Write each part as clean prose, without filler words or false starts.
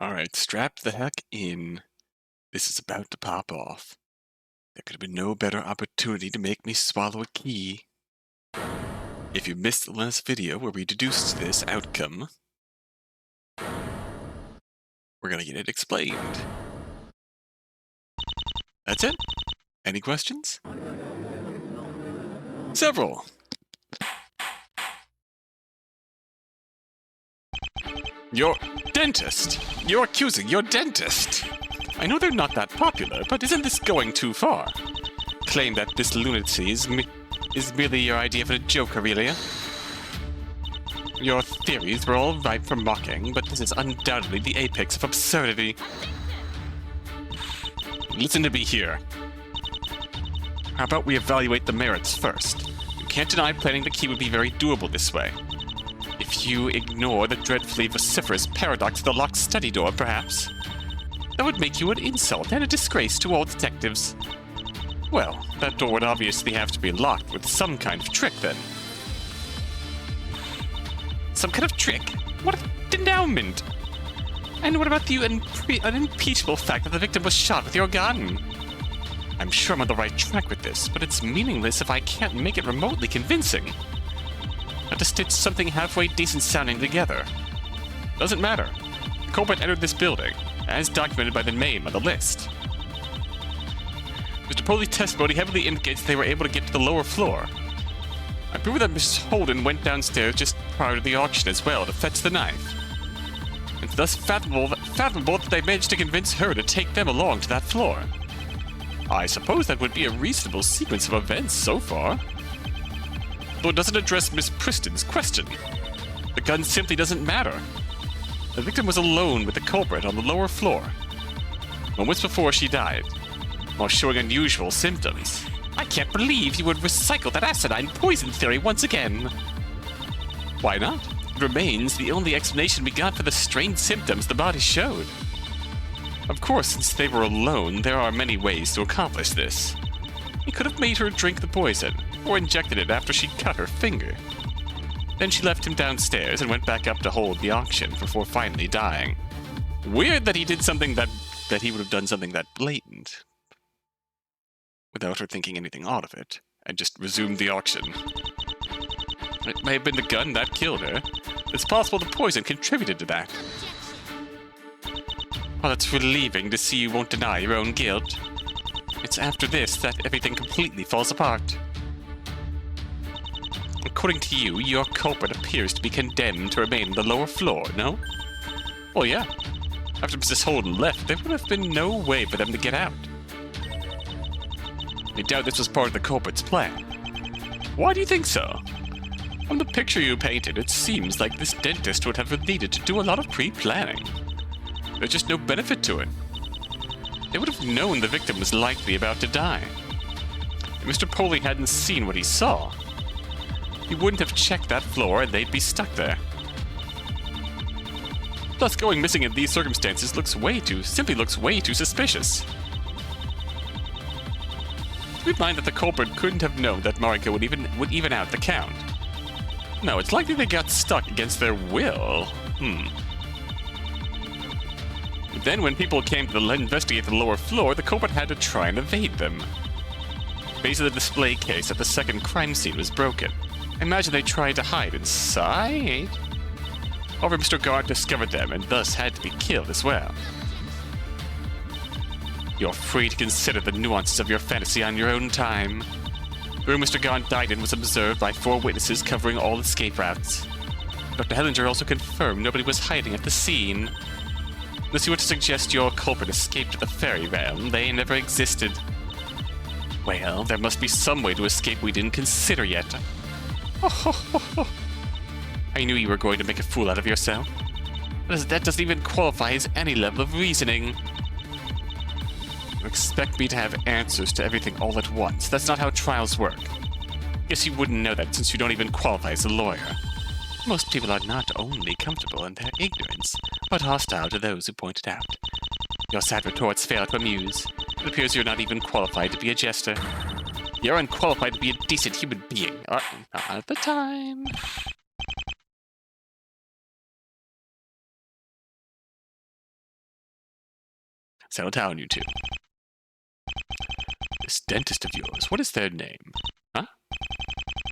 Alright, strap the heck in. This is about to pop off. There could have been no better opportunity to make me swallow a key. If you missed the last video where we deduced this outcome, we're gonna get it explained. That's it? Any questions? Several! Your dentist! You're accusing your dentist! I know they're not that popular, but isn't this going too far? Claim that this lunacy is merely your idea for a joke, Aurelia. Your theories were all ripe for mocking, but this is undoubtedly the apex of absurdity. Listen to me here. How about we evaluate the merits first? You can't deny planting the key would be very doable this way. If you ignore the dreadfully vociferous paradox of the locked study door, perhaps, that would make you an insult and a disgrace to all detectives. Well, that door would obviously have to be locked with some kind of trick, then. Some kind of trick? What an endowment! And what about the unimpeachable fact that the victim was shot with your gun? I'm sure I'm on the right track with this, but it's meaningless if I can't make it remotely convincing. But to stitch something halfway decent sounding together. Doesn't matter. The culprit entered this building, as documented by the name on the list. Mr. Poley's testimony heavily indicates they were able to get to the lower floor. I prove that Mrs. Holden went downstairs just prior to the auction as well to fetch the knife. It's thus fathomable that they managed to convince her to take them along to that floor. I suppose that would be a reasonable sequence of events so far. Though it doesn't address Miss Priston's question. The gun simply doesn't matter. The victim was alone with the culprit on the lower floor, moments before she died, while showing unusual symptoms. I can't believe you would recycle that acidine poison theory once again. Why not? It remains the only explanation we got for the strange symptoms the body showed. Of course, since they were alone, there are many ways to accomplish this. He could have made her drink the poison, or injected it after she cut her finger. Then she left him downstairs and went back up to hold the auction before finally dying. Weird that he did something that he would have done something that blatant, without her thinking anything odd of it, and just resumed the auction. It may have been the gun that killed her. It's possible the poison contributed to that. While it's relieving to see you won't deny your own guilt, it's after this that everything completely falls apart. According to you, your culprit appears to be condemned to remain on the lower floor, no? Well, yeah. After Mrs. Holden left, there would have been no way for them to get out. I doubt this was part of the culprit's plan. Why do you think so? From the picture you painted, it seems like this dentist would have needed to do a lot of pre-planning. There's just no benefit to it. They would have known the victim was likely about to die. If Mr. Poley hadn't seen what he saw, he wouldn't have checked that floor and they'd be stuck there. Plus, going missing in these circumstances simply looks way too suspicious. Keep in mind that the culprit couldn't have known that Mariko would even out the count. No, it's likely they got stuck against their will. Then when people came to investigate the lower floor, the culprit had to try and evade them. Basically, the display case at the second crime scene was broken. Imagine they tried to hide inside. However, Mr. Guard discovered them and thus had to be killed as well. You're free to consider the nuances of your fantasy on your own time. The room Mr. Guard died in was observed by 4 witnesses covering all escape routes. Dr. Hellinger also confirmed nobody was hiding at the scene. Unless you were to suggest your culprit escaped to the fairy realm, they never existed. Well, there must be some way to escape we didn't consider yet. I knew you were going to make a fool out of yourself. That doesn't even qualify as any level of reasoning. You expect me to have answers to everything all at once. That's not how trials work. Guess you wouldn't know that since you don't even qualify as a lawyer. Most people are not only comfortable in their ignorance, but hostile to those who point it out. Your sad retorts fail to amuse. It appears you're not even qualified to be a jester. You're unqualified to be a decent human being. Not at the time. settle down, you two. This dentist of yours, what is their name? Huh?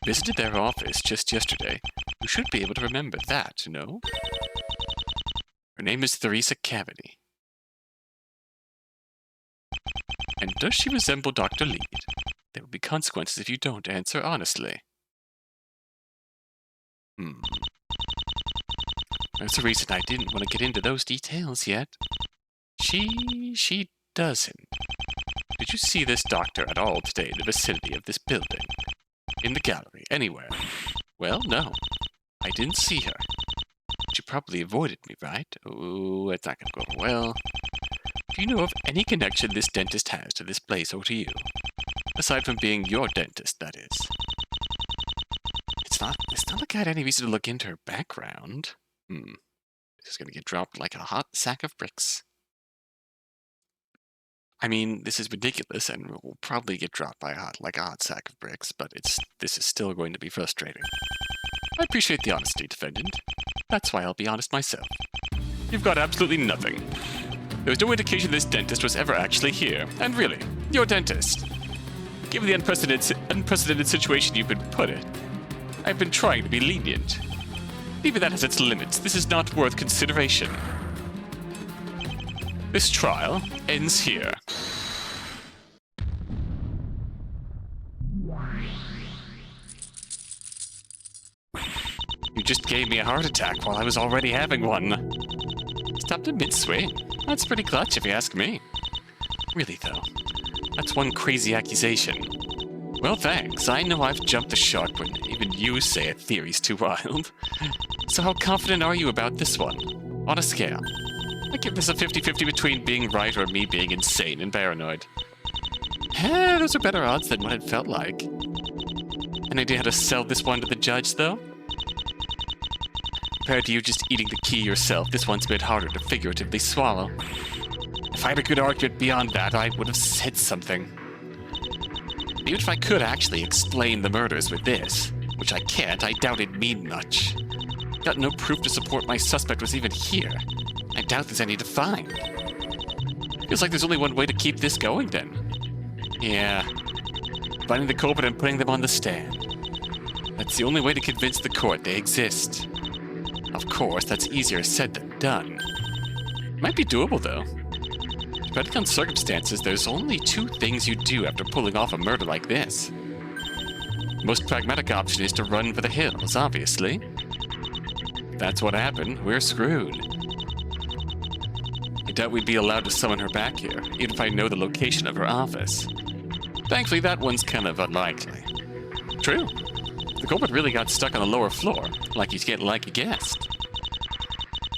Visited their office just yesterday. You should be able to remember that, no? Her name is Theresa Cavity. And does she resemble Dr. Lead? There will be consequences if you don't answer honestly. There's a reason I didn't want to get into those details yet. She doesn't. Did you see this doctor at all today in the vicinity of this building? In the gallery, anywhere? Well, no. I didn't see her. She probably avoided me, right? Oh, it's not gonna go over well. Do you know of any connection this dentist has to this place or to you? Aside from being your dentist, that is. It's not like I had any reason to look into her background. This is gonna get dropped like a hot sack of bricks. I mean, this is ridiculous and will probably get dropped by a hot sack of bricks, but this is still going to be frustrating. I appreciate the honesty, defendant. That's why I'll be honest myself. You've got absolutely nothing. There was no indication this dentist was ever actually here, and really, your dentist. Given the unprecedented situation you've been put in, I've been trying to be lenient. Even that has its limits. This is not worth consideration. This trial ends here. You just gave me a heart attack while I was already having one. Stopped in mid-swing. That's pretty clutch if you ask me. Really though, that's one crazy accusation. Well thanks, I know I've jumped the shark when even you say a theory's too wild. So how confident are you about this one? On a scale. I give this a 50-50 between being right or me being insane and paranoid. Those are better odds than what it felt like. Any idea how to sell this one to the judge, though? Compared to you just eating the key yourself, this one's a bit harder to figuratively swallow. If I had a good argument beyond that, I would have said something. Even if I could actually explain the murders with this, which I can't, I doubt it'd mean much. Got no proof to support my suspect was even here. I doubt there's any to find. Feels like there's only one way to keep this going, then. Yeah. Finding the culprit and putting them on the stand. That's the only way to convince the court they exist. Of course, that's easier said than done. Might be doable, though. Depending on circumstances, there's only two things you do after pulling off a murder like this. The most pragmatic option is to run for the hills, obviously. If that's what happened, we're screwed. I doubt we'd be allowed to summon her back here, even if I know the location of her office. Thankfully, that one's kind of unlikely. True. The culprit really got stuck on the lower floor, like you guessed.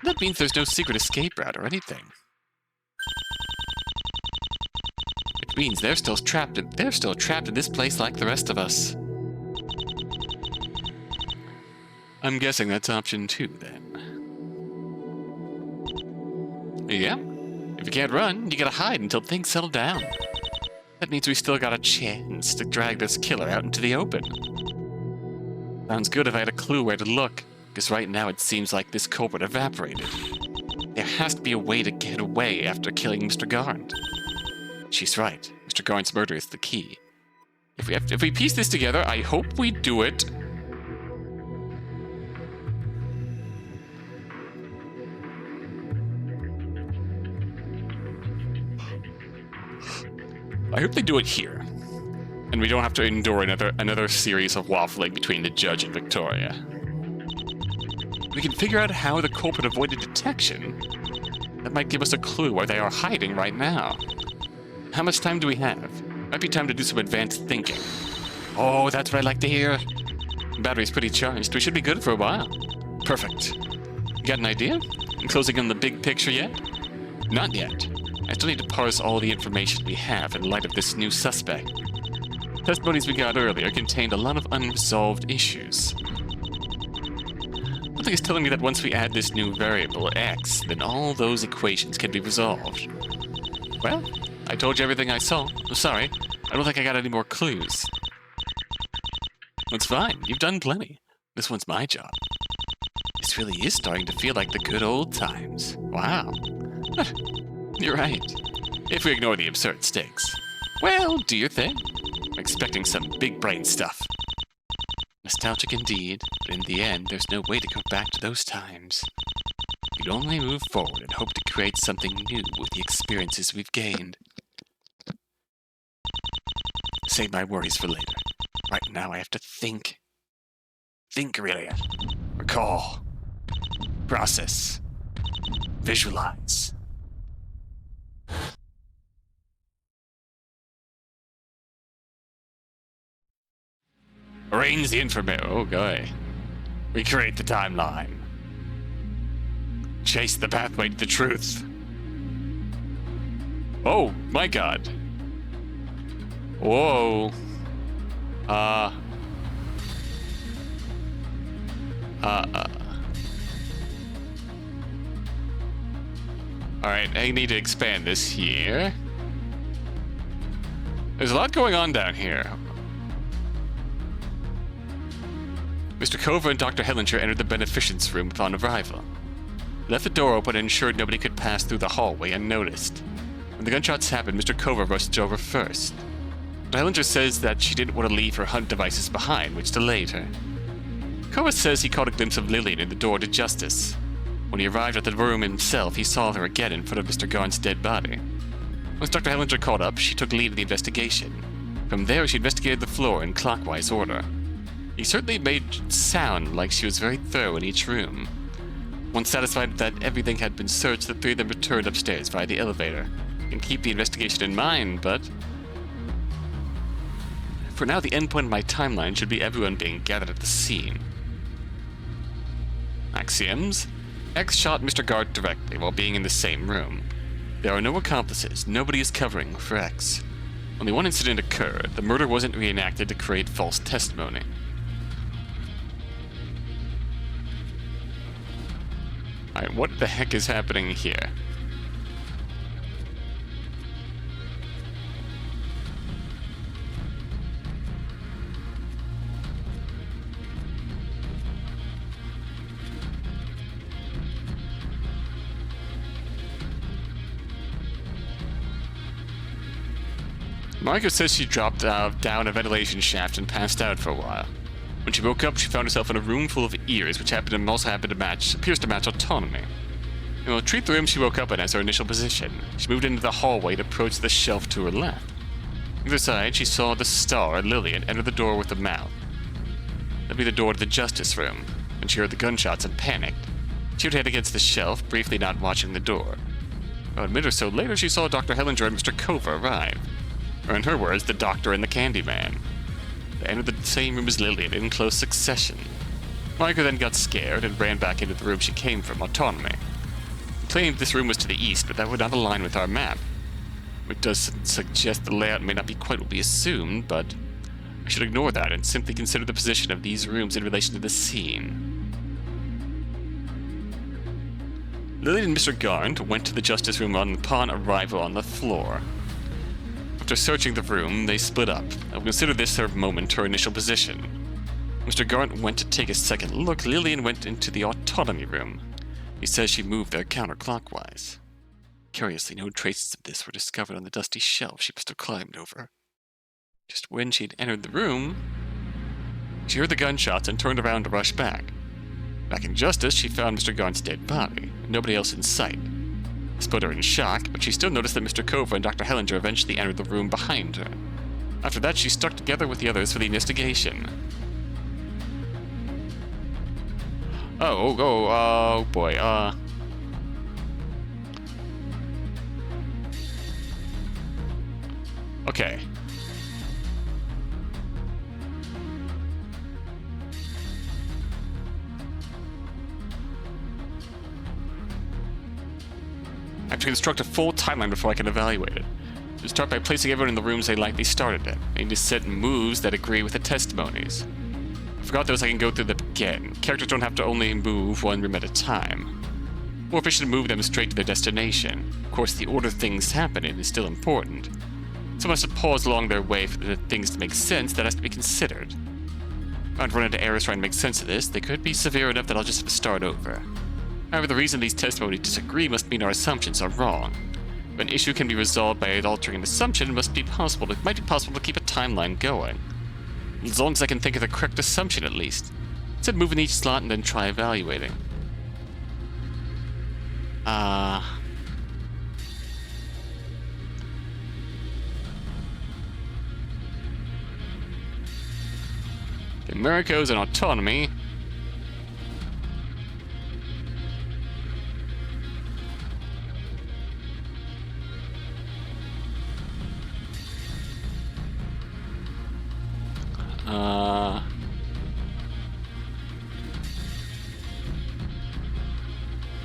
That means there's no secret escape route or anything. Which means they're still trapped in this place like the rest of us. I'm guessing that's option 2, then. Yeah. If you can't run, you gotta hide until things settle down. That means we still got a chance to drag this killer out into the open. Sounds good if I had a clue where to look, because right now it seems like this culprit evaporated. There has to be a way to get away after killing Mr. Garnd. She's right. Mr. Garnd's murder is the key. If we piece this together, I hope we do it. I hope they do it here, and we don't have to endure another series of waffling between the judge and Victoria. We can figure out how the culprit avoided detection. That might give us a clue where they are hiding right now. How much time do we have? Might be time to do some advanced thinking. Oh, that's what I like to hear. The battery's pretty charged. We should be good for a while. Perfect. You got an idea? And closing on the big picture yet? Not yet. I still need to parse all the information we have in light of this new suspect. Testimonies we got earlier contained a lot of unresolved issues. Something is telling me that once we add this new variable, x, then all those equations can be resolved. Well, I told you everything I saw. I'm sorry, I don't think I got any more clues. That's fine, you've done plenty. This one's my job. This really is starting to feel like the good old times. Wow. You're right. if we ignore the absurd stakes. Well, do your thing. I'm expecting some big brain stuff. Nostalgic indeed, but in the end, there's no way to go back to those times. We'd only move forward and hope to create something new with the experiences we've gained. Save my worries for later. Right now I have to think. Think, Aurelia. Recall. Process. Visualize. Arrange the information. Oh, guy. Recreate the timeline. Chase the pathway to the truth. Oh, my God. Whoa. Alright, I need to expand this here. There's a lot going on down here. Mr. Cova and Dr. Hellinger entered the beneficence room upon arrival. They left the door open and ensured nobody could pass through the hallway unnoticed. When the gunshots happened, Mr. Cova rushed over first. Dr. Hellinger says that she didn't want to leave her hunt devices behind, which delayed her. Cova says he caught a glimpse of Lilian in the door to justice. When he arrived at the room himself, he saw her again in front of Mr. Garn's dead body. Once Dr. Hellinger caught up, she took lead in the investigation. From there, she investigated the floor in clockwise order. He certainly made it sound like she was very thorough in each room. Once satisfied that everything had been searched, the three of them returned upstairs via the elevator. And keep the investigation in mind, but... for now, the endpoint of my timeline should be everyone being gathered at the scene. Axioms? X shot Mr. Guard directly while being in the same room. There are no accomplices. Nobody is covering for X. Only one incident occurred. The murder wasn't reenacted to create false testimony. Alright, what the heck is happening here? Mariko says she dropped down a ventilation shaft and passed out for a while. When she woke up, she found herself in a room full of ears, which appears to match autonomy. In the treat the room she woke up in as her initial position. She moved into the hallway to approach the shelf to her left. On the other side, she saw the star, Lilian, enter the door with a mouth. That'd be the door to the justice room, and she heard the gunshots and panicked. She would head against the shelf, briefly not watching the door. About a minute or so later, she saw Dr. Hellinger and Mr. Cova arrive. Or in her words, the doctor and the Candyman. They entered the same room as Lilian in close succession. Mariko then got scared and ran back into the room she came from, autonomy. He claimed this room was to the east, but that would not align with our map. It does suggest the layout may not be quite what we assumed, but I should ignore that and simply consider the position of these rooms in relation to the scene. Lilian and Mr. Garn went to the justice room upon arrival on the floor. After searching the room, they split up. I will consider this their moment, her initial position. Mr. Garnt went to take a second look. Lilian went into the autonomy room. He says she moved there counterclockwise. Curiously, no traces of this were discovered on the dusty shelf she must have climbed over. Just when she had entered the room, she heard the gunshots and turned around to rush back. Back in Justice, she found Mr. Garnt's dead body, and nobody else in sight. This put her in shock, but she still noticed that Mr. Cova and Dr. Hellinger eventually entered the room behind her. After that, she stuck together with the others for the investigation. Oh boy, okay. I have to construct a full timeline before I can evaluate it. To start by placing everyone in the rooms they likely started in. I need to set moves that agree with the testimonies. I forgot those I can go through them again. Characters don't have to only move one room at a time. More efficient to move them straight to their destination. Of course, the order things happen in is still important. Someone has to pause along their way for the things to make sense. That has to be considered. If I run into errors trying to make sense of this, they could be severe enough that I'll just have to start over. However, the reason these testimonies disagree must mean our assumptions are wrong. We If an issue can be resolved by altering an assumption, it might be possible to keep a timeline going. As long as I can think of the correct assumption, at least. Instead, move in each slot and then try evaluating. Okay, Mariko's an autonomy.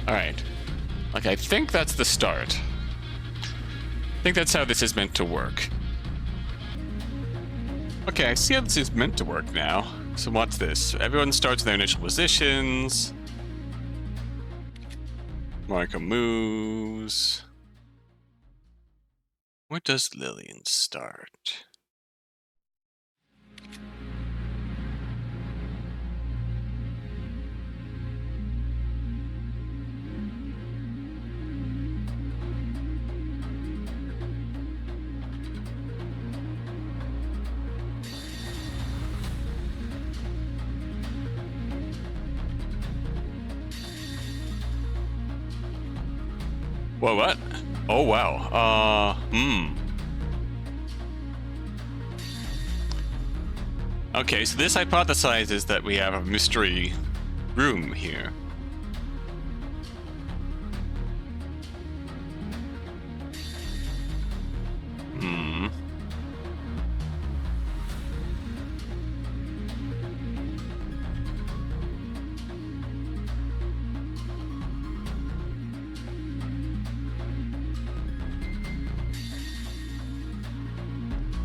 Alright. Okay, I think that's the start. I think that's how this is meant to work. Okay, I see how this is meant to work now. So what's this? Everyone starts in their initial positions. Mariko moves. Where does Lilian start? Whoa, what? Oh, wow. Okay, so this hypothesizes that we have a mystery room here.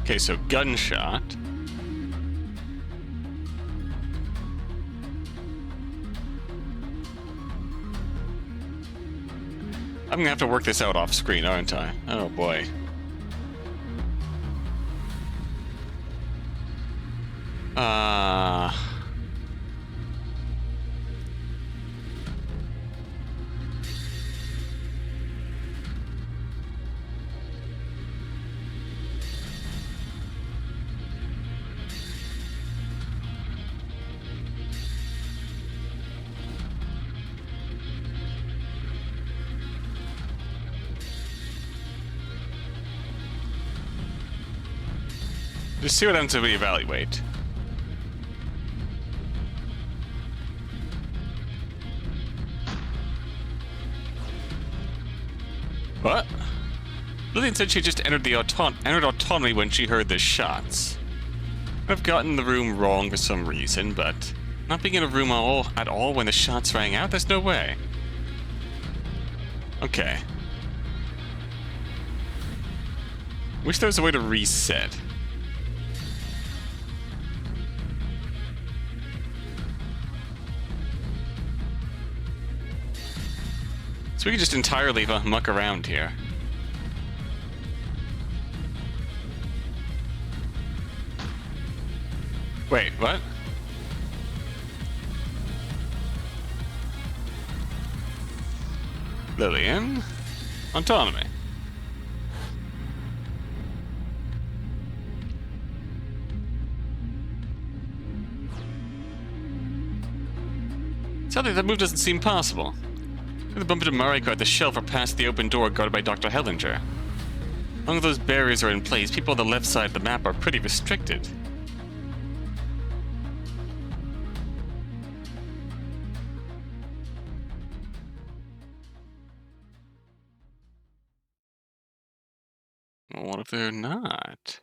Okay, so gunshot. I'm gonna have to work this out off screen, aren't I? Oh boy. Just see what happens if we evaluate. What? Lilian said she just entered autonomy when she heard the shots. I've gotten the room wrong for some reason, but not being in a room at all when the shots rang out, there's no way. Okay. Wish there was a way to reset. So we can just entirely muck around here. Wait, what? Lilian? Autonomy. Sadly, that move doesn't seem possible. The bump into Mariko at the shelf or past the open door guarded by Dr. Hellinger. As long as those barriers are in place, people on the left side of the map are pretty restricted. Well, what if they're not?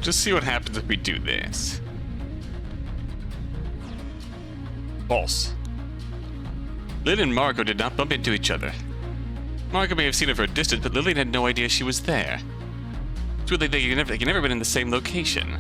Just see what happens if we do this. False. Lilian and Mariko did not bump into each other. Mariko may have seen her for a distance, but Lilian had no idea she was there. It's really they can never been in the same location.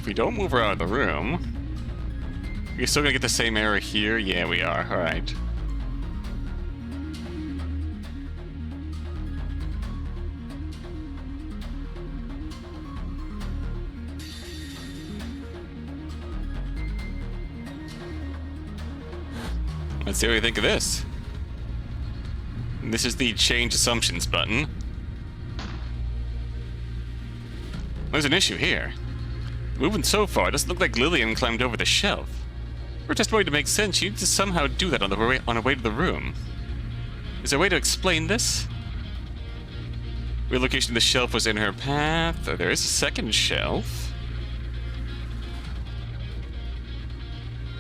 if we don't move her out of the room, we're still gonna get the same error here. Yeah, we are. All right. Let's see what we think of this. This is the change assumptions button. There's an issue here. Moving so far, it doesn't look like Lilian climbed over the shelf. For her testimony to make sense, she needs to somehow do that on her way to the room. Is there a way to explain this? Relocation of the shelf was in her path. There is a second shelf.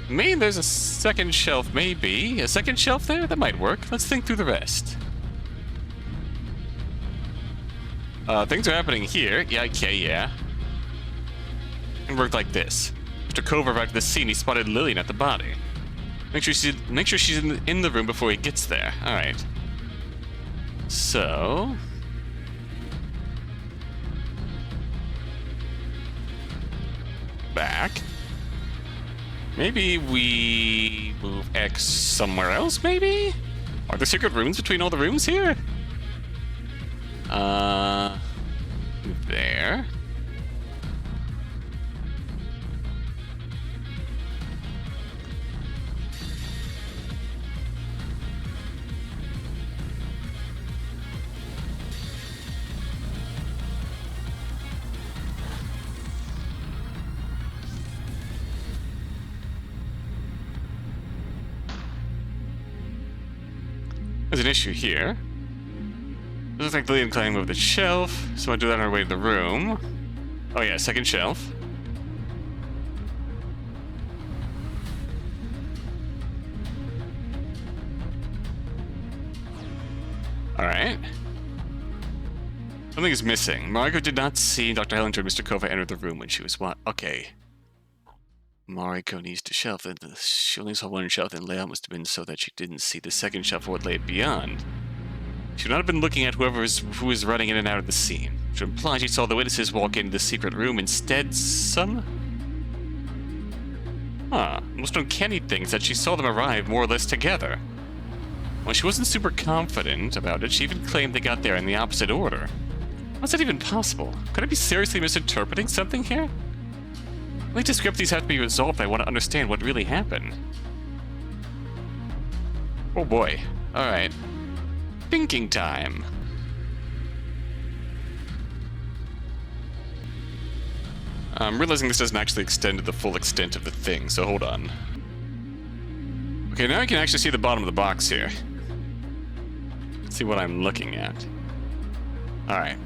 Maybe there's a second shelf, maybe. A second shelf there? That might work. Let's think through the rest. Things are happening here. Yeah, okay, yeah. It worked like this. Mr. Cova arrived at the scene. He spotted Lilian at the body. Make sure she's in the room before he gets there. Alright. So... back. Maybe we move X somewhere else, maybe? Are there secret rooms between all the rooms here? There. There's an issue here. Looks like Lilian climbing over the shelf, so I'll do that on our way to the room. Oh yeah, second shelf. Alright. Something is missing. Mariko did not see Dr. Hellinger and Mr. Cova enter the room when she was what? Okay. Mariko needs to shelf. She only saw one shelf, and layout must have been so that she didn't see the second shelf or what lay beyond. She would not have been looking at who was running in and out of the scene, which would imply she saw the witnesses walk into the secret room instead. Most uncanny things that she saw them arrive more or less together. While she wasn't super confident about it, she even claimed they got there in the opposite order. How's that even possible? Could I be seriously misinterpreting something here? These discrepancies have to be resolved. I want to understand what really happened. Oh boy. Alright. Thinking time. I'm realizing this doesn't actually extend to the full extent of the thing, so hold on. Okay, now I can actually see the bottom of the box here. Let's see what I'm looking at. Alright.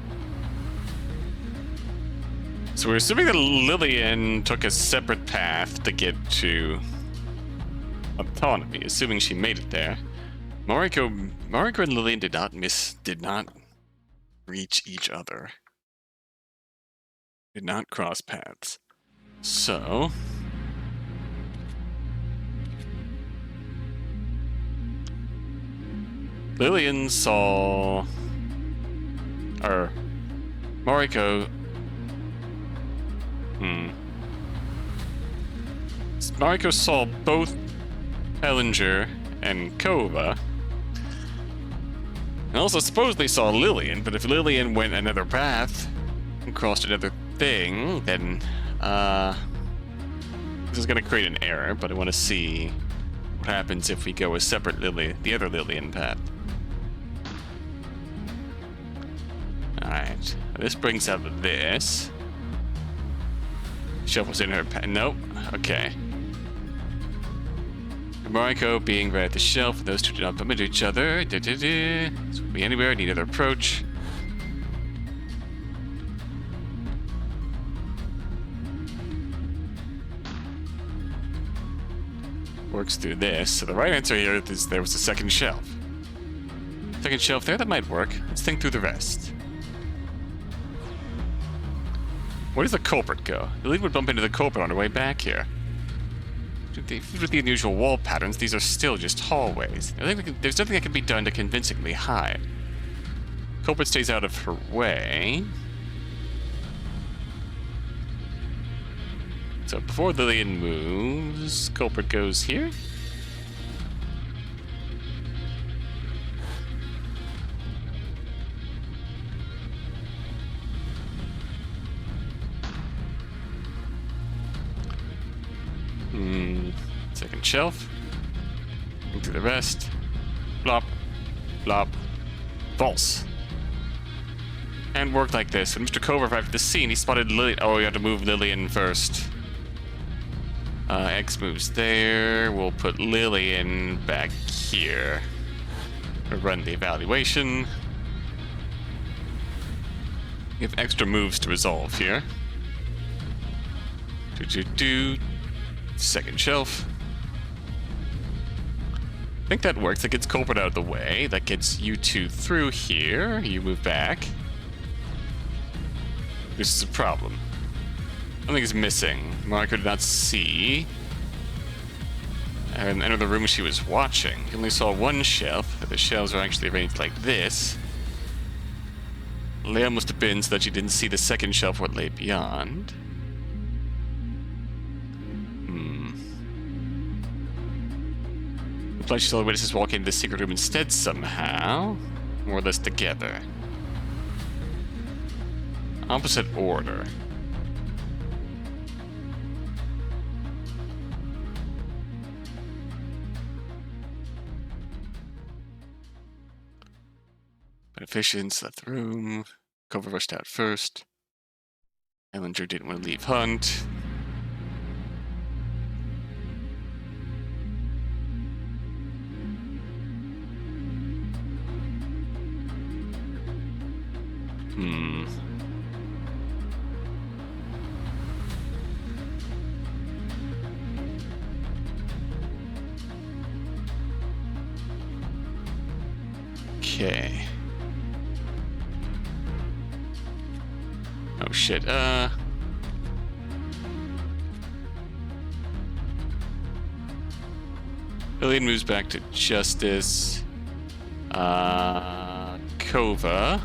So we're assuming that Lilian took a separate path to get to autonomy, assuming she made it there. Mariko and Lilian did not reach each other. Did not cross paths. So Lilian saw Mariko Mariko saw both Hellinger and Cova. And also supposedly saw Lilian, but if Lilian went another path and crossed another thing, then this is gonna create an error, but I wanna see what happens if we go a separate the other Lilian path. Alright. This brings up this. Shelf was in her path. Nope. Okay. Mariko being right at the shelf, and those two did not bump into each other. This would be anywhere, need another approach. Works through this. So the right answer here is there was a second shelf. Second shelf there, that might work. Let's think through the rest. Where does the culprit go? Lilian would bump into the culprit on her way back here. With the unusual wall patterns, these are still just hallways. I think there's nothing that can be done to convincingly hide. Culprit stays out of her way. So before Lilian moves, culprit goes here. Second shelf. Into the rest. Blop. Blop. False. And worked like this. When Mr. Cova arrived at the scene, he spotted Lilian. Oh, we have to move Lilian first. X moves there. We'll put Lilian back here. We'll run the evaluation. We have extra moves to resolve here. Second shelf. I think that works. That gets culprit out of the way. That gets you two through here. You move back. This is a problem. Something is missing. Mariko did not see. And enter the room she was watching. He only saw one shelf. The shelves are actually arranged like this. Layout must have been so that she didn't see the second shelf what lay beyond. Looks like she saw the witnesses walk into the secret room instead somehow. More or less together. Opposite order. Beneficence left the room. Cova rushed out first. Ellinger didn't want to leave Hunt. Okay. Oh shit, Lilian moves back to Justice. Cova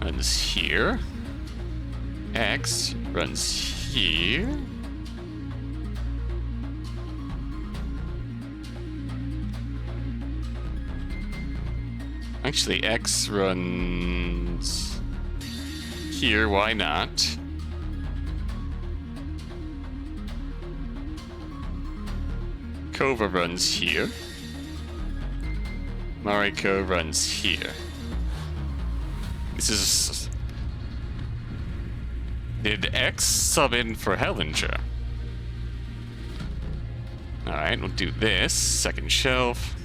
runs here. X runs here. Actually, X runs here, why not? Cova runs here. Mariko runs here. This is... Did X sub in for Hellinger? Alright, we'll do this. Second shelf.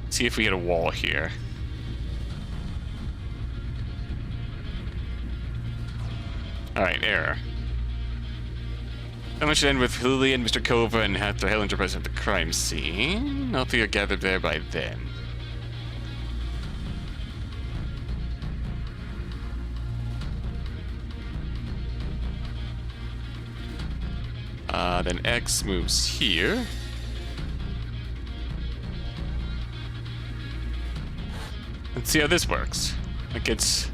See if we get a wall here. Alright, error. That should end with Lilian, Mr. Cova, and after Hellinger present at the crime scene. Hopefully you're gathered there by then. Then X moves here. Let's see how this works. It gets...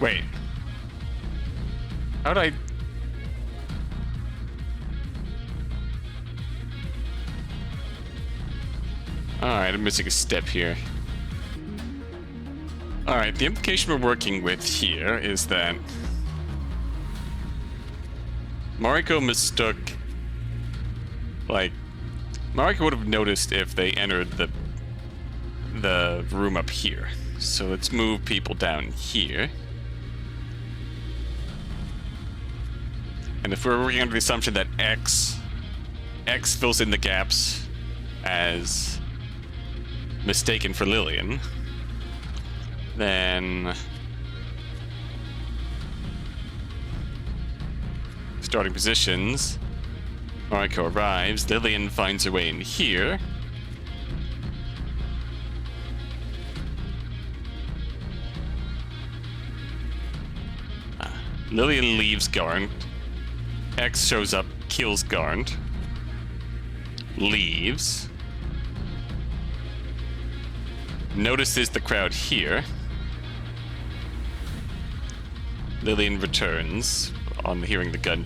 Wait. How'd I... Alright, I'm missing a step here. Alright, the implication we're working with here is that Mariko mistook... Like, Mariko would have noticed if they entered the room up here. So let's move people down here. And if we're working under the assumption that X fills in the gaps as mistaken for Lilian, then starting positions, Mariko arrives, Lilian finds her way in here. Lilian leaves Garnt. X shows up, kills Garnt. Leaves. Notices the crowd here. Lilian returns on hearing the gun.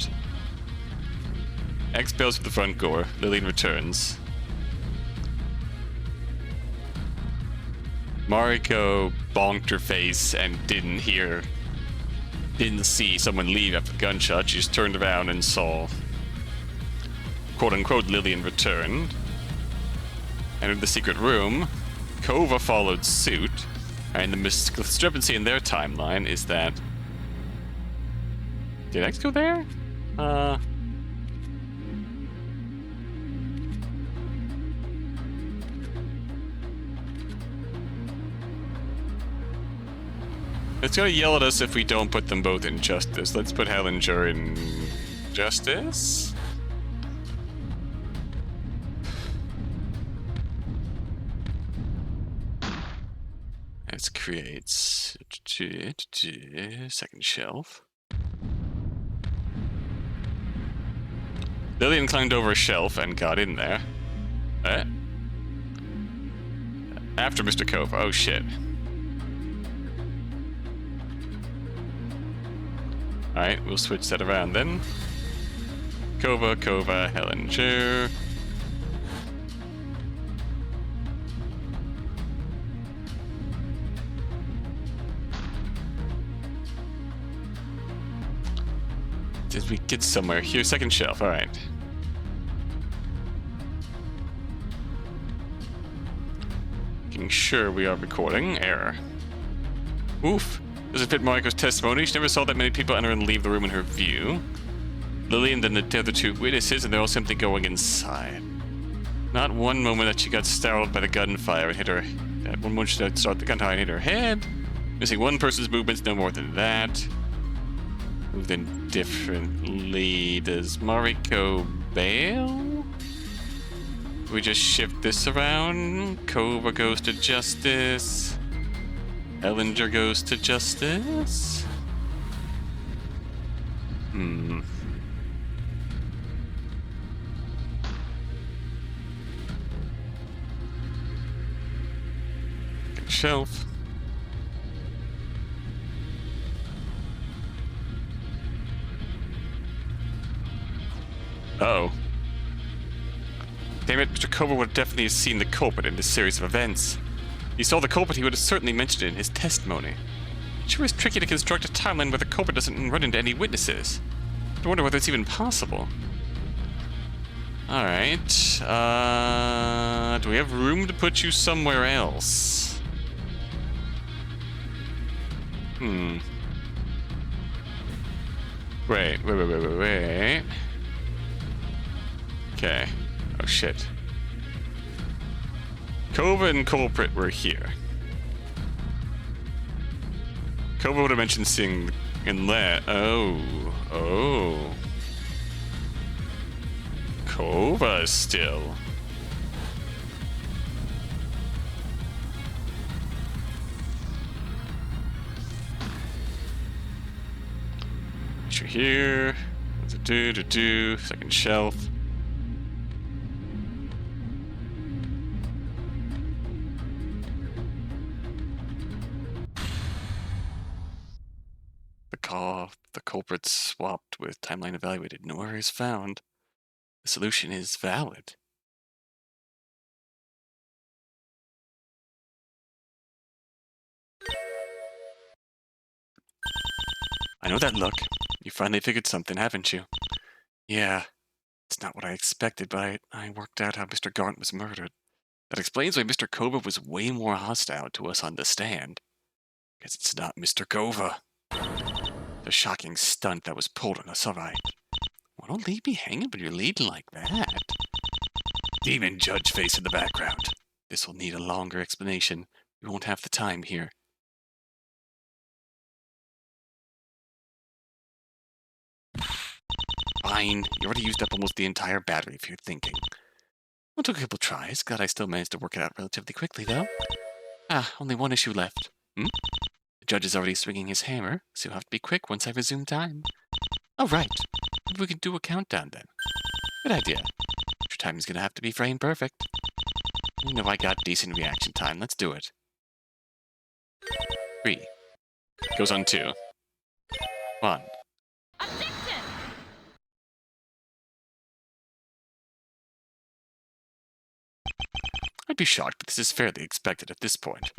X bails for the front door. Lilian returns. Mariko bonked her face and didn't see someone leave after the gunshot. She just turned around and saw, quote-unquote, Lilian returned. Entered the secret room. Cova followed suit. And the discrepancy in their timeline is that... Did X go there? It's gonna yell at us if we don't put them both in justice. Let's put Hellinger in justice. Let's create second shelf. Lilian climbed over a shelf and got in there. After Mr. Cova. Oh shit. Alright, we'll switch that around then. Cova, Hellinger. Did we get somewhere? Here, second shelf, alright. Making sure we are recording. Error. Oof. Doesn't fit Mariko's testimony. She never saw that many people enter and leave the room in her view. Lilian then the other two witnesses, and they're all simply going inside. Not one moment that she got startled by the gunfire and hit her. At one moment she started the gunfire and hit her head. Missing one person's movements, no more than that. Moved in differently. Does Mariko bail? We just shift this around. Cova goes to justice. Hellinger goes to justice. Shelf. Uh-oh. Damn it, Mr. Cova would have definitely seen the culprit in this series of events. He saw the culprit, he would have certainly mentioned it in his testimony. It sure is tricky to construct a timeline where the culprit doesn't run into any witnesses. I wonder whether it's even possible. Alright, do we have room to put you somewhere else? Wait. Okay. Oh shit. Cova and culprit were here. Cova would have mentioned seeing in that. Oh. Cova still. Picture here. Do. Second shelf. The culprit swapped with timeline evaluated. No error is found. The solution is valid. I know that look. You finally figured something, haven't you? Yeah. It's not what I expected, but I worked out how Mr. Garnt was murdered. That explains why Mr. Cova was way more hostile to us on the stand. Because it's not Mr. Cova. The shocking stunt that was pulled on us, alright. Well, don't leave me hanging when you're leading like that. Demon judge face in the background. This will need a longer explanation. We won't have the time here. Fine. You already used up almost the entire battery if you're thinking. Well, it took a couple tries. Glad I still managed to work it out relatively quickly, though. Only one issue left. The The judge is already swinging his hammer, so you'll have to be quick once I resume time. Oh, right. Maybe we can do a countdown then. Good idea. Your time is going to have to be frame perfect. You know I got decent reaction time. Let's do it. 3. Goes on 2. 1. Objection! I'd be shocked, but this is fairly expected at this point.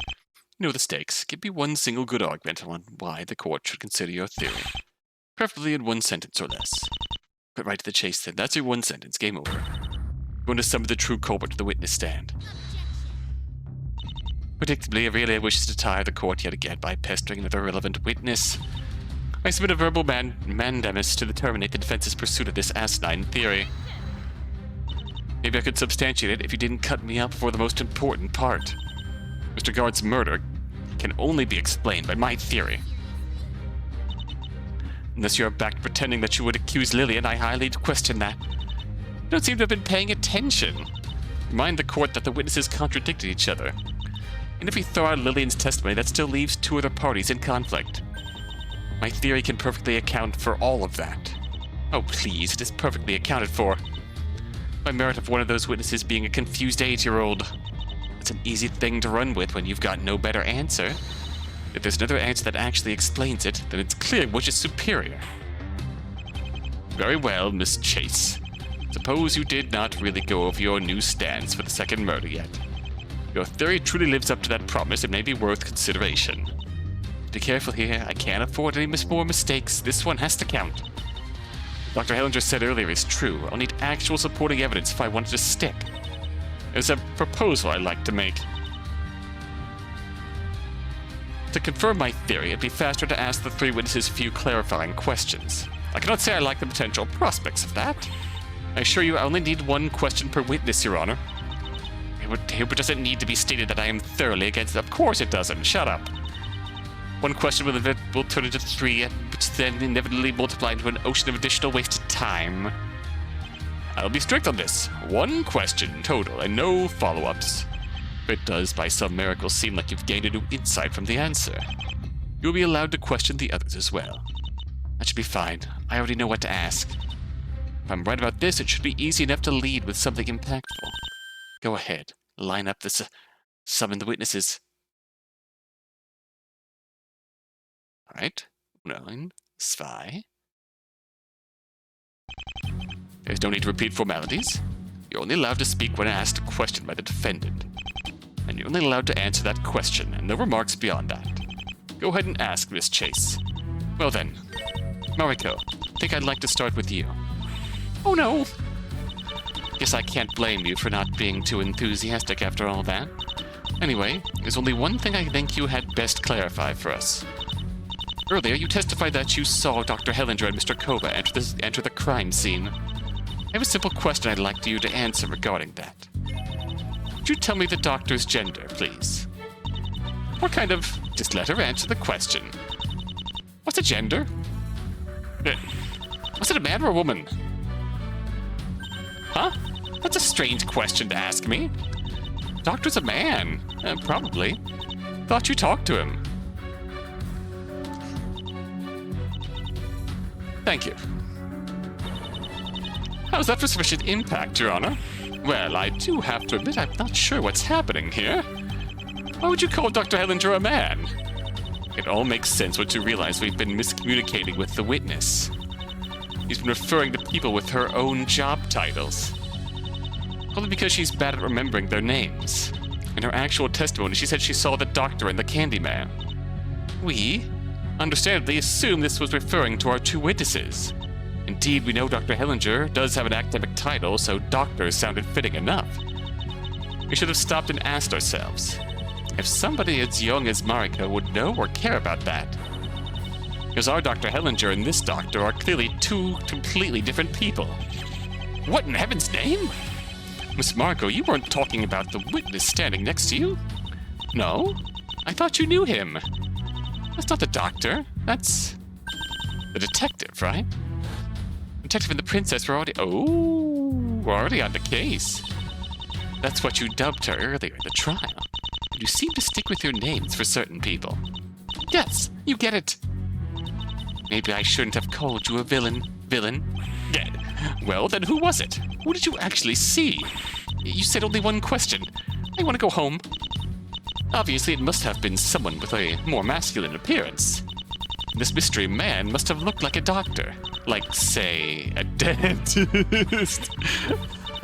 You know the stakes. Give me one single good argument on why the court should consider your theory. Preferably in 1 sentence or less. Cut right to the chase then. That's your 1 sentence. Game over. Going to summon the true culprit to the witness stand. Predictably, Aurelia wishes to tire the court yet again by pestering another relevant witness. I submit a verbal mandamus to terminate the defense's pursuit of this asinine theory. Maybe I could substantiate it if you didn't cut me out before the most important part. Mr. Guard's murder can only be explained by my theory. Unless you're back pretending that you would accuse Lilian, I highly question that. You don't seem to have been paying attention. Remind the court that the witnesses contradicted each other. And if we throw out Lilian's testimony, that still leaves 2 other parties in conflict. My theory can perfectly account for all of that. Oh, please, it is perfectly accounted for. By merit of one of those witnesses being a confused 8-year-old. It's an easy thing to run with when you've got no better answer. If there's another answer that actually explains it, then it's clear which is superior. Very well, Miss Chase. Suppose you did not really go over your new stance for the second murder yet. Your theory truly lives up to that promise and may be worth consideration. Be careful here, I can't afford any more mistakes. This one has to count. Dr. Hellinger said earlier is true. I'll need actual supporting evidence if I want it to stick. There's a proposal I'd like to make. To confirm my theory, it'd be faster to ask the 3 witnesses a few clarifying questions. I cannot say I like the potential prospects of that. I assure you I only need 1 question per witness, Your Honor. It doesn't need to be stated that I am thoroughly against it. Of course it doesn't. Shut up. 1 question will turn into 3, which then inevitably multiply into an ocean of additional wasted time. I'll be strict on this. 1 question total, and no follow-ups. It does, by some miracle, seem like you've gained a new insight from the answer. You'll be allowed to question the others as well. That should be fine. I already know what to ask. If I'm right about this, it should be easy enough to lead with something impactful. Go ahead. Line up the summon the witnesses. Alright. 1, 2. There's no need to repeat formalities. You're only allowed to speak when asked a question by the defendant. And you're only allowed to answer that question, and no remarks beyond that. Go ahead and ask, Miss Chase. Well then, Mariko, I think I'd like to start with you. Oh no! Guess I can't blame you for not being too enthusiastic after all that. Anyway, there's only one thing I think you had best clarify for us. Earlier, you testified that you saw Dr. Hellinger and Mr. Cova enter the crime scene. I have a simple question I'd like you to answer regarding that. Could you tell me the doctor's gender, please? Or kind of, just let her answer the question. What's a gender? Was it a man or a woman? Huh? That's a strange question to ask me. Doctor's a man. Probably. Thought you talked to him. Thank you. How's that for sufficient impact, Your Honor? Well, I do have to admit I'm not sure what's happening here. Why would you call Dr. Hellinger a man? It all makes sense once you realize we've been miscommunicating with the witness. He's been referring to people with her own job titles. Only because she's bad at remembering their names. In her actual testimony, she said she saw the doctor and the Candyman. We, understandably, assume this was referring to our 2 witnesses. Indeed, we know Dr. Hellinger does have an academic title, so doctor sounded fitting enough. We should have stopped and asked ourselves, if somebody as young as Mariko would know or care about that. Because our Dr. Hellinger and this doctor are clearly 2 completely different people. What in heaven's name? Miss Mariko, you weren't talking about the witness standing next to you? No? I thought you knew him. That's not the doctor. That's the detective, right? The detective and the princess were already... Oh, we're already on the case. That's what you dubbed her earlier in the trial. You seem to stick with your names for certain people. Yes, you get it. Maybe I shouldn't have called you a villain. Villain? Yeah. Well, then who was it? Who did you actually see? You said only one question. I want to go home. Obviously, it must have been someone with a more masculine appearance. This mystery man must have looked like a doctor. Like, say, a dentist.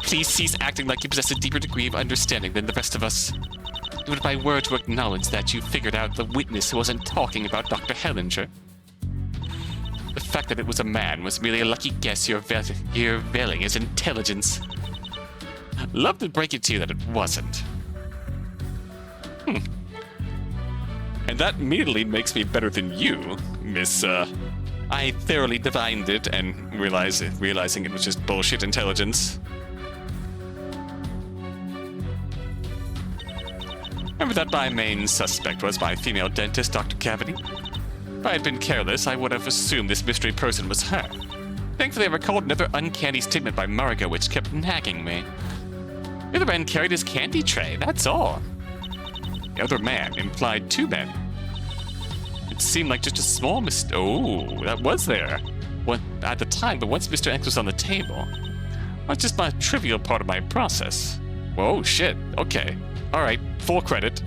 Please cease acting like you possess a deeper degree of understanding than the rest of us. Even if I were to acknowledge that you figured out the witness who wasn't talking about Dr. Hellinger, the fact that it was a man was merely a lucky guess you're veiling his intelligence. Love to break it to you that it wasn't. And that immediately makes me better than you, Miss, I thoroughly divined it and realizing it was just bullshit intelligence. Remember that my main suspect was my female dentist, Dr. Cavity? If I had been careless, I would have assumed this mystery person was her. Thankfully, I recalled another uncanny statement by Mariko which kept nagging me. The other man carried his candy tray, that's all. The other man implied two men. It seemed like just a small mistake. Oh, that was there. At the time, but once Mr. X was on the table, that's just my trivial part of my process. Whoa, shit. Okay. Alright, full credit.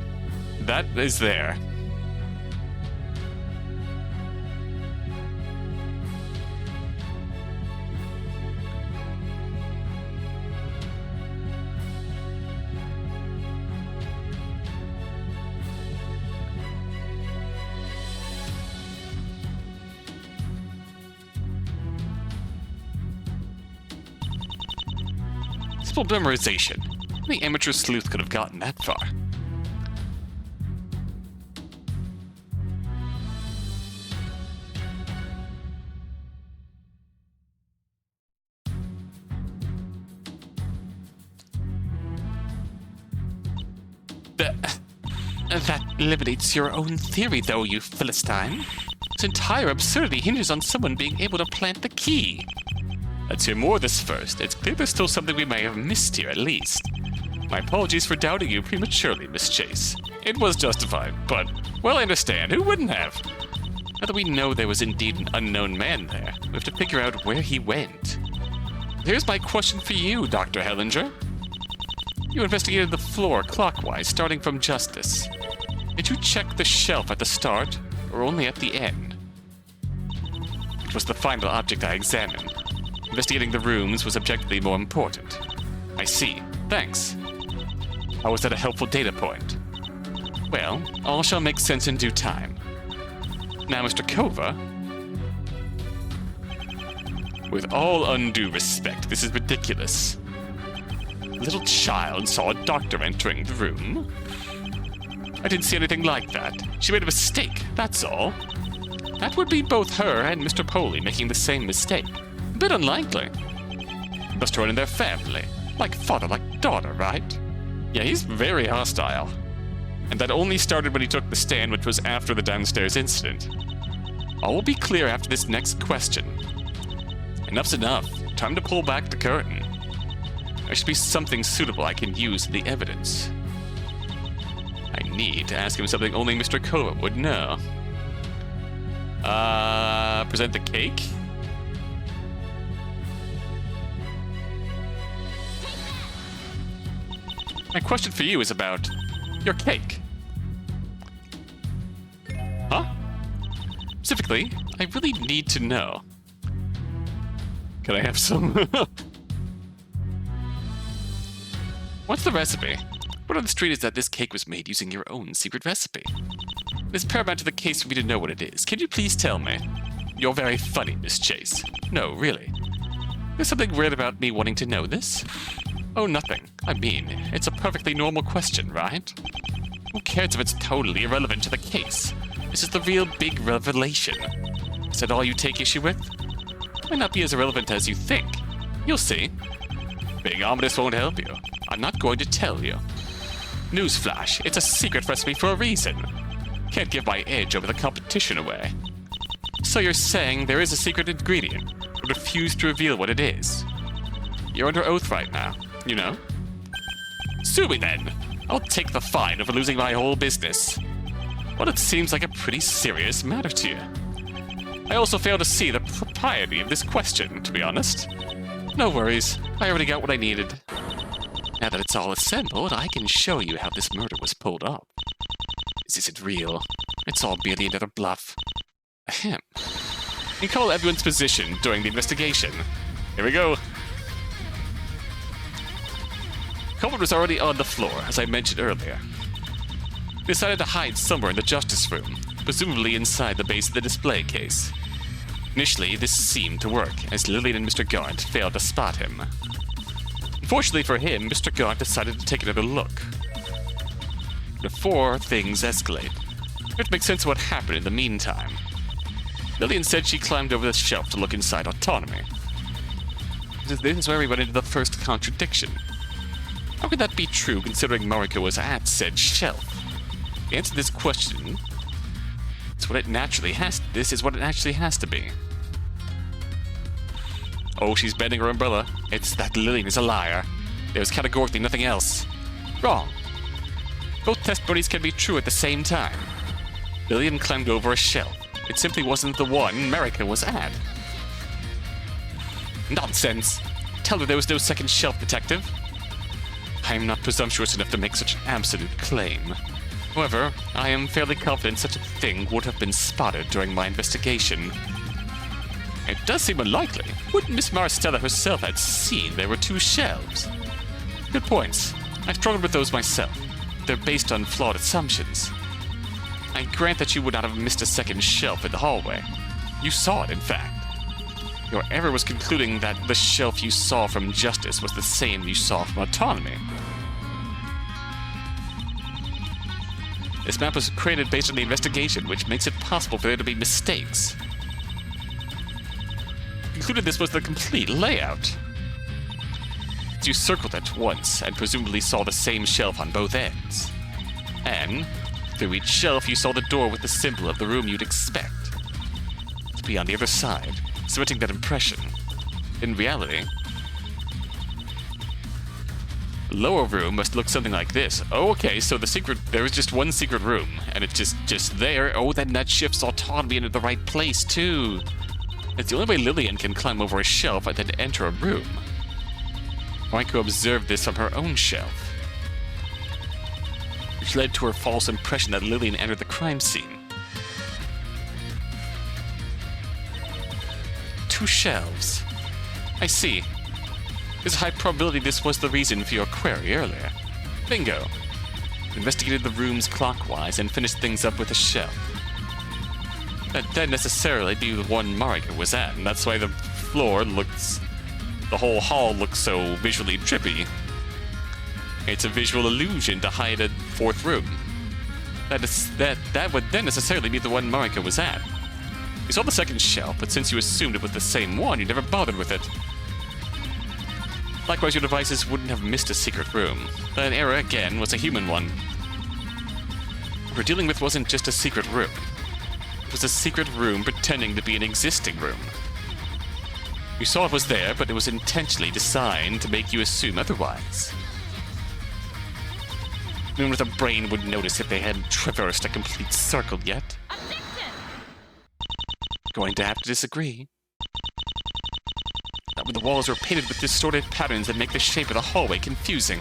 That is there. Simple memorization. Any amateur sleuth could have gotten that far. That eliminates your own theory, though, you Philistine. This entire absurdity hinges on someone being able to plant the key. Let's hear more of this first. It's clear there's still something we may have missed here, at least. My apologies for doubting you prematurely, Miss Chase. It was justified, but, well, I understand. Who wouldn't have? Now that we know there was indeed an unknown man there, we have to figure out where he went. Here's my question for you, Dr. Hellinger. You investigated the floor clockwise, starting from Justice. Did you check the shelf at the start, or only at the end? It was the final object I examined. Investigating the rooms was objectively more important. I see. Thanks. How was that a helpful data point? Well, all shall make sense in due time. Now, Mr. Cova, with all undue respect, this is ridiculous. A little child saw a doctor entering the room. I didn't see anything like that. She made a mistake, that's all. That would be both her and Mr. Poley making the same mistake. A bit unlikely. Must run in their family. Like father, like daughter, right? Yeah, he's very hostile. And that only started when he took the stand, which was after the downstairs incident. All will be clear after this next question. Enough's enough. Time to pull back the curtain. There should be something suitable I can use in the evidence. I need to ask him something only Mr. Cova would know. Present the cake? My question for you is about your cake. Huh? Specifically, I really need to know. Can I have some? What's the recipe? Word on the street is that this cake was made using your own secret recipe. It is paramount to the case for me to know what it is. Can you please tell me? You're very funny, Miss Chase. No, really. There's something weird about me wanting to know this? Oh, nothing. I mean, it's a perfectly normal question, right? Who cares if it's totally irrelevant to the case? This is the real big revelation. Is that all you take issue with? It might not be as irrelevant as you think. You'll see. Being ominous won't help you. I'm not going to tell you. Newsflash, it's a secret recipe for a reason. Can't give my edge over the competition away. So you're saying there is a secret ingredient, but refuse to reveal what it is. You're under oath right now, you know? Sue me then. I'll take the fine over losing my whole business. Well, it seems like a pretty serious matter to you. I also fail to see the propriety of this question, to be honest. No worries, I already got what I needed. Now that it's all assembled, I can show you how this murder was pulled off. Is it real? It's all merely another bluff. Ahem. You call everyone's position during the investigation. Here we go. Culprit was already on the floor, as I mentioned earlier. He decided to hide somewhere in the justice room, presumably inside the base of the display case. Initially, this seemed to work, as Lilian and Mr. Gaunt failed to spot him. Unfortunately for him, Mr. Gaunt decided to take another look. Before things escalate, it makes sense of what happened in the meantime. Lilian said she climbed over the shelf to look inside Autonomy. This is where we run into the first contradiction. How could that be true considering Mariko was at said shelf? The answer to this question is what it naturally has. This is what it actually has to be. Oh, she's bending her umbrella. It's that Lilian is a liar. There was categorically nothing else. Wrong. Both testimonies can be true at the same time. Lilian climbed over a shelf. It simply wasn't the one Mariko was at. Nonsense. Tell her there was no second shelf, detective. I am not presumptuous enough to make such an absolute claim. However, I am fairly confident such a thing would have been spotted during my investigation. It does seem unlikely. Wouldn't Miss Maristella herself have seen there were two shelves? Good points. I've struggled with those myself. They're based on flawed assumptions. I grant that you would not have missed a second shelf in the hallway. You saw it, in fact. Your error was concluding that the shelf you saw from Justice was the same you saw from Autonomy. This map was created based on the investigation, which makes it possible for there to be mistakes. Concluded this was the complete layout. You circled it once, and presumably saw the same shelf on both ends. And through each shelf you saw the door with the symbol of the room you'd expect to be on the other side, cementing that impression. In reality, the lower room must look something like this. Oh, okay, so there was just one secret room, and it's just there. Oh, then that shifts Autonomy into the right place, too. It's the only way Lilian can climb over a shelf and then enter a room. Mariko observed this from her own shelf, which led to her false impression that Lilian entered the crime scene. Two shelves. I see. There's a high probability this was the reason for your query earlier. Bingo. Investigated the rooms clockwise and finished things up with a shelf. That didn't necessarily be the one Mariko was at, and that's why the whole hall looks so visually trippy. It's a visual illusion to hide a fourth room. That would then necessarily be the one Mariko was at. You saw the second shelf, but since you assumed it was the same one, you never bothered with it. Likewise, your devices wouldn't have missed a secret room. That error, again, was a human one. What we're dealing with wasn't just a secret room. It was a secret room pretending to be an existing room. You saw it was there, but it was intentionally designed to make you assume otherwise. No one with a brain would notice if they hadn't traversed a complete circle yet. Going to have to disagree. Not when the walls were painted with distorted patterns that make the shape of the hallway confusing.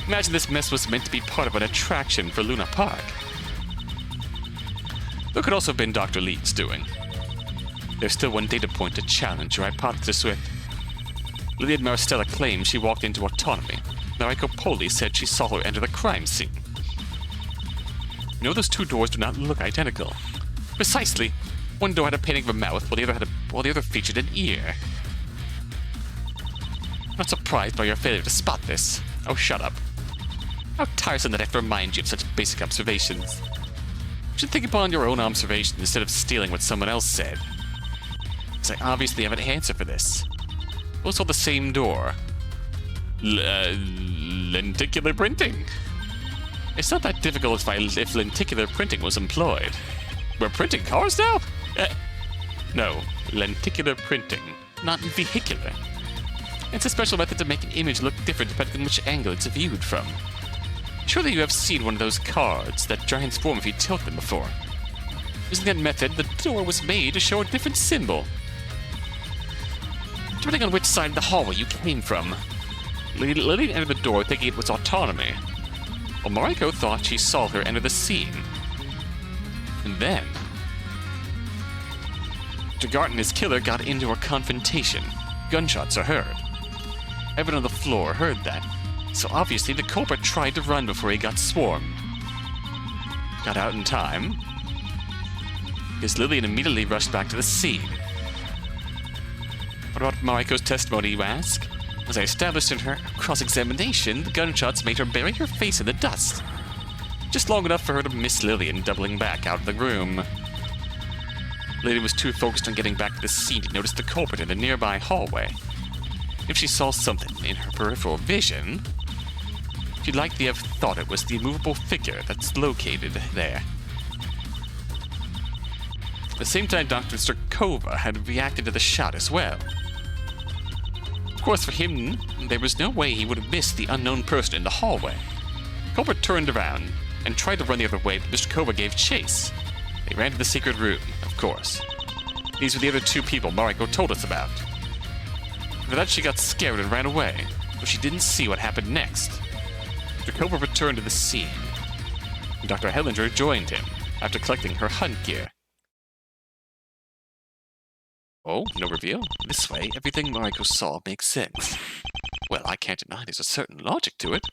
Imagine this mess was meant to be part of an attraction for Luna Park. Though it could also have been Dr. Lee's doing. There's still one data point to challenge your hypothesis with. Lilian Maristella claims she walked into Autonomy. Mariko Poli said she saw her enter the crime scene. You know those two doors do not look identical. Precisely. One door had a painting of a mouth, while the other featured an ear. I'm not surprised by your failure to spot this. Oh, shut up. How tiresome that I have to remind you of such basic observations. You should think upon your own observations instead of stealing what someone else said. Because I obviously have an answer for this. Both saw the same door. Lenticular printing. It's not that difficult if lenticular printing was employed. We're printing cars now? No, lenticular printing, not vehicular. It's a special method to make an image look different depending on which angle it's viewed from. Surely you have seen one of those cards that transform if you tilt them before. Using that method, the door was made to show a different symbol. Depending on which side of the hallway you came from. Lilian entered the door thinking it was autonomy, while Mariko thought she saw her enter the scene. And then Dugart and his killer got into a confrontation. Gunshots are heard. Everyone on the floor heard that, so obviously the culprit tried to run before he got swarmed. Got out in time, because Lilian immediately rushed back to the scene. What about Mariko's testimony, you ask? As I established in her cross-examination, the gunshots made her bury her face in the dust. Just long enough for her to miss Lilian doubling back out of the room. Lilian was too focused on getting back to the scene to notice the culprit in the nearby hallway. If she saw something in her peripheral vision, she'd likely have thought it was the immovable figure that's located there. At the same time, Dr. Mr. Cova had reacted to the shot as well. Of course, for him, there was no way he would have missed the unknown person in the hallway. Culprit turned around and tried to run the other way, but Mr. Cova gave chase. They ran to the secret room, of course. These were the other two people Mariko told us about. After that, she got scared and ran away, but she didn't see what happened next. Mr. Cova returned to the scene, and Dr. Hellinger joined him after collecting her hunt gear. Oh, no reveal? This way, everything Mariko saw makes sense. Well, I can't deny there's a certain logic to it.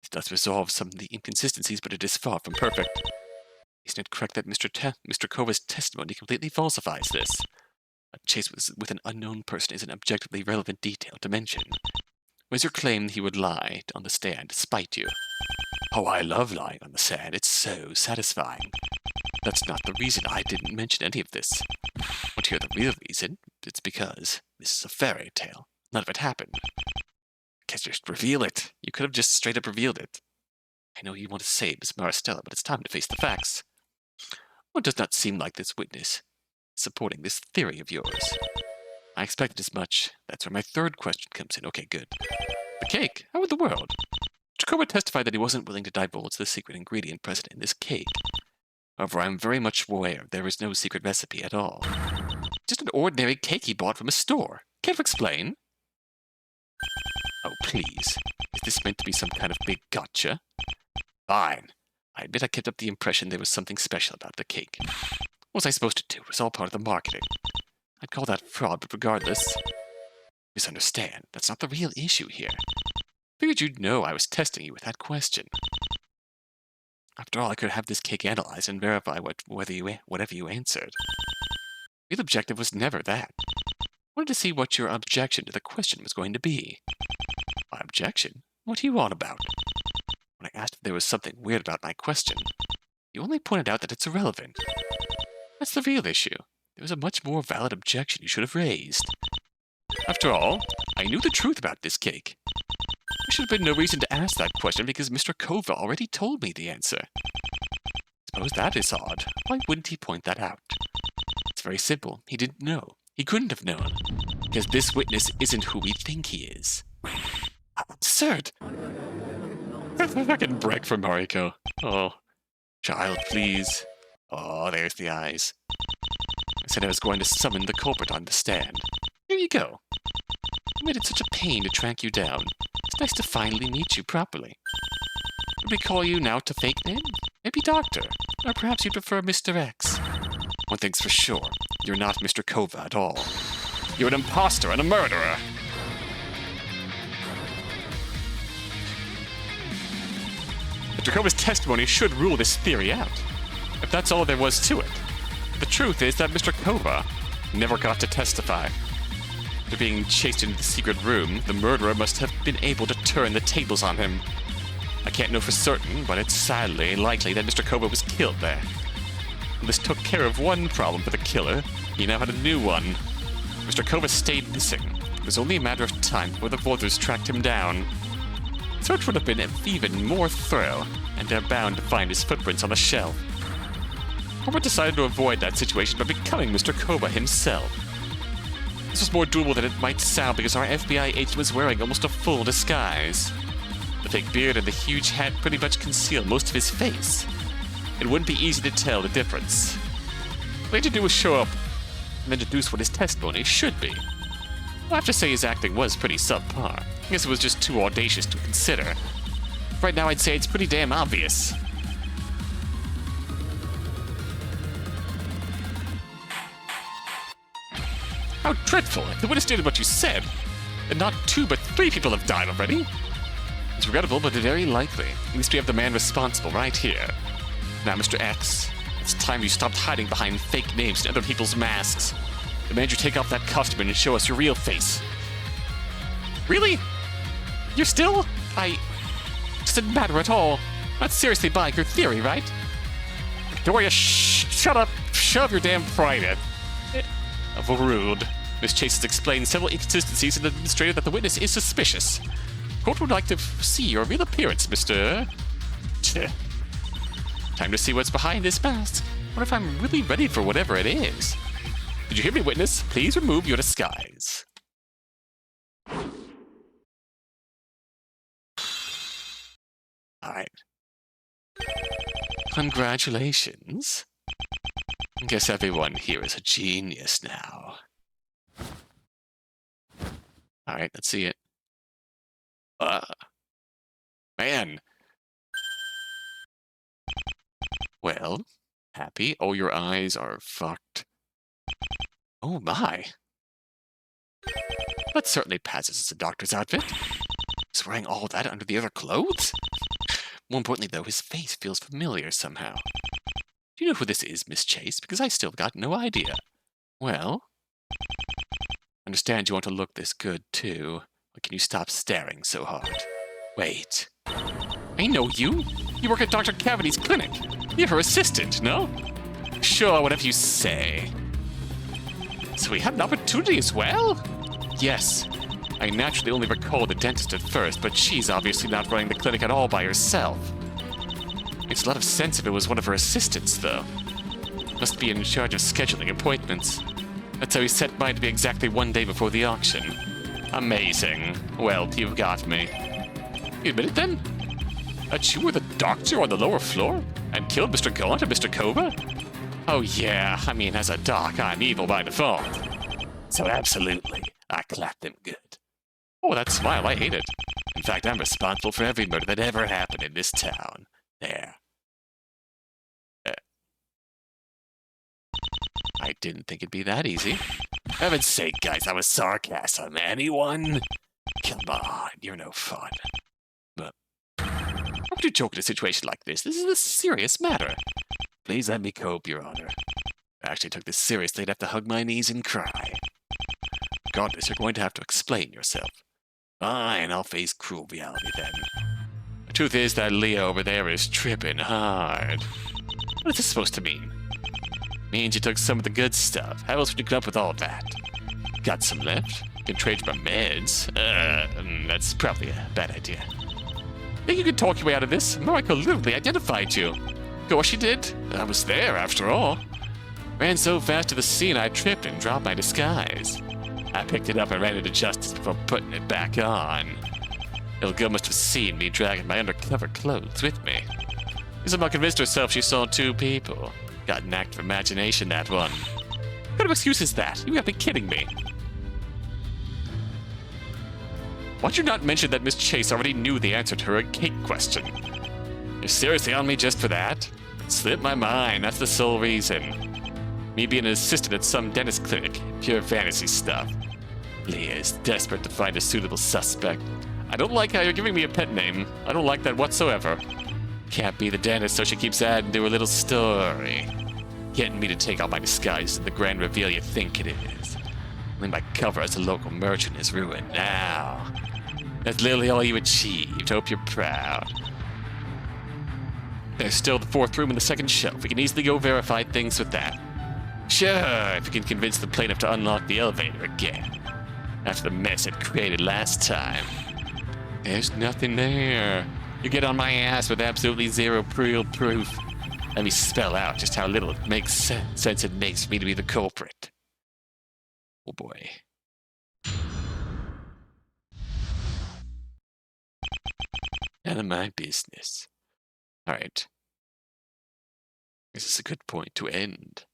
It does resolve some of the inconsistencies, but it is far from perfect. Isn't it correct that Mr. Cova's testimony completely falsifies this? A chase with an unknown person is an objectively relevant detail to mention. Was your claim he would lie on the stand to spite you? Oh, I love lying on the stand. It's so satisfying. That's not the reason I didn't mention any of this. Want to hear the real reason? It's because this is a fairy tale. None of it happened. Can't just reveal it. You could have just straight up revealed it. I know you want to save Miss Maristella, but it's time to face the facts. Well, it does not seem like this witness is supporting this theory of yours. I expected as much. That's where my third question comes in. Okay, good. The cake? How in the world? Jacoba testified that he wasn't willing to divulge the secret ingredient present in this cake. However, I am very much aware there is no secret recipe at all. Just an ordinary cake he bought from a store. Care to explain? Oh, please. Is this meant to be some kind of big gotcha? Fine. I admit I kept up the impression there was something special about the cake. What was I supposed to do? It was all part of the marketing. I'd call that fraud, but regardless... Misunderstand. That's not the real issue here. Figured you'd know I was testing you with that question. After all, I could have this cake analyzed and verify whatever you answered. The real objective was never that. I wanted to see what your objection to the question was going to be. My objection? What are you on about? When I asked if there was something weird about my question, you only pointed out that it's irrelevant. That's the real issue. There was a much more valid objection you should have raised. After all, I knew the truth about this cake. There should have been no reason to ask that question because Mr. Cova already told me the answer. Suppose that is odd. Why wouldn't he point that out? It's very simple. He didn't know. He couldn't have known. Because this witness isn't who we think he is. Absurd! Fucking brag from Mariko. Oh. Child, please. Oh, there's the eyes. I said I was going to summon the culprit on the stand. Here you go. I made it such a pain to track you down. It's nice to finally meet you properly. Would we call you now to fake name? Maybe Doctor. Or perhaps you prefer Mr. X. One thing's for sure. You're not Mr. Cova at all. You're an imposter and a murderer. Mr. Cova's testimony should rule this theory out. If that's all there was to it. The truth is that Mr. Cova never got to testify. After being chased into the secret room, the murderer must have been able to turn the tables on him. I can't know for certain, but it's sadly likely that Mr. Cova was killed there. And this took care of one problem for the killer. He now had a new one. Mr. Cova stayed missing. It was only a matter of time before the Vorthers tracked him down. The search would have been even more thorough, and they're bound to find his footprints on the shelf. Robert decided to avoid that situation by becoming Mr. Cova himself. This was more doable than it might sound because our FBI agent was wearing almost a full disguise. The fake beard and the huge hat pretty much conceal most of his face. It wouldn't be easy to tell the difference. What he had to do was show up and introduce what his testimony should be. I'll have to say his acting was pretty subpar. I guess it was just too audacious to consider. Right now I'd say it's pretty damn obvious. How dreadful! If the witness stated what you said, and not 2 but 3 people have died already. It's regrettable, but very likely. At least we have the man responsible right here. Now, Mr. X, it's time you stopped hiding behind fake names and other people's masks. Demand you take off that costume and show us your real face. Really? You're still? It doesn't matter at all. Not seriously buying your theory, right? Victoria, shut up. Shove your damn pride in. Overruled. Miss Chase has explained several inconsistencies and demonstrated that the witness is suspicious. Court would like to see your real appearance, Mr. Time to see what's behind this mask. What if I'm really ready for whatever it is? Did you hear me, witness? Please remove your disguise. Alright. Congratulations. I guess everyone here is a genius now. Alright, let's see it. Man. Well, happy? Oh, your eyes are fucked. Oh my. That certainly passes as a doctor's outfit. He's wearing all that under the other clothes? More importantly, though, his face feels familiar somehow. Do you know who this is, Miss Chase? Because I still got no idea. Well, understand you want to look this good, too. But can you stop staring so hard? Wait. I know you. You work at Dr. Cavity's clinic. You're her assistant, no? Sure, whatever you say. So we had an opportunity as well? Yes. I naturally only recall the dentist at first, but she's obviously not running the clinic at all by herself. Makes a lot of sense if it was one of her assistants, though. Must be in charge of scheduling appointments. That's how he set mine to be exactly 1 day before the auction. Amazing. Well, you've got me. You admit it, then? That you were the doctor on the lower floor? And killed Mr. Gaunt and Mr. Cova? Oh yeah, I mean, as a doc, I'm evil by default. So absolutely, I clapped them good. Oh, that smile, I hate it. In fact, I'm responsible for every murder that ever happened in this town. There. I didn't think it'd be that easy. For heaven's sake, guys, that was sarcasm. Anyone? Come on, you're no fun. But how would you joke in a situation like this? This is a serious matter. Please let me cope, Your Honor. If I actually took this seriously, I'd have to hug my knees and cry. Regardless, you're going to have to explain yourself. Fine, I'll face cruel reality then. The truth is that Leo over there is tripping hard. What is this supposed to mean? Means you took some of the good stuff. How else would you come up with all that? Got some left? You can trade for meds? That's probably a bad idea. Think you could talk your way out of this? Mariko literally identified you. Of course she did. I was there, after all. Ran so fast to the scene, I tripped and dropped my disguise. I picked it up and ran into justice before putting it back on. Little girl must have seen me dragging my undercover clothes with me. She somehow convinced herself she saw 2 people. Got an active imagination, that one. What kind of excuse is that? You have to be kidding me. Why'd you not mention that Miss Chase already knew the answer to her cake question? You're seriously on me just for that? It slipped my mind, that's the sole reason. Me being an assistant at some dentist clinic, pure fantasy stuff. Leah is desperate to find a suitable suspect. I don't like how you're giving me a pet name. I don't like that whatsoever. Can't be the dentist, so she keeps adding to her little story. Getting me to take out my disguise in the grand reveal you think it is. Only my cover as a local merchant is ruined now. That's literally all you achieved. Hope you're proud. There's still the 4th room in the 2nd shelf. We can easily go verify things with that. Sure, if you can convince the plaintiff to unlock the elevator again. After the mess it created last time. There's nothing there. You get on my ass with absolutely zero real proof. Let me spell out just how little it makes sense it makes for me to be the culprit. Oh boy. None of my business. Alright. This is a good point to end.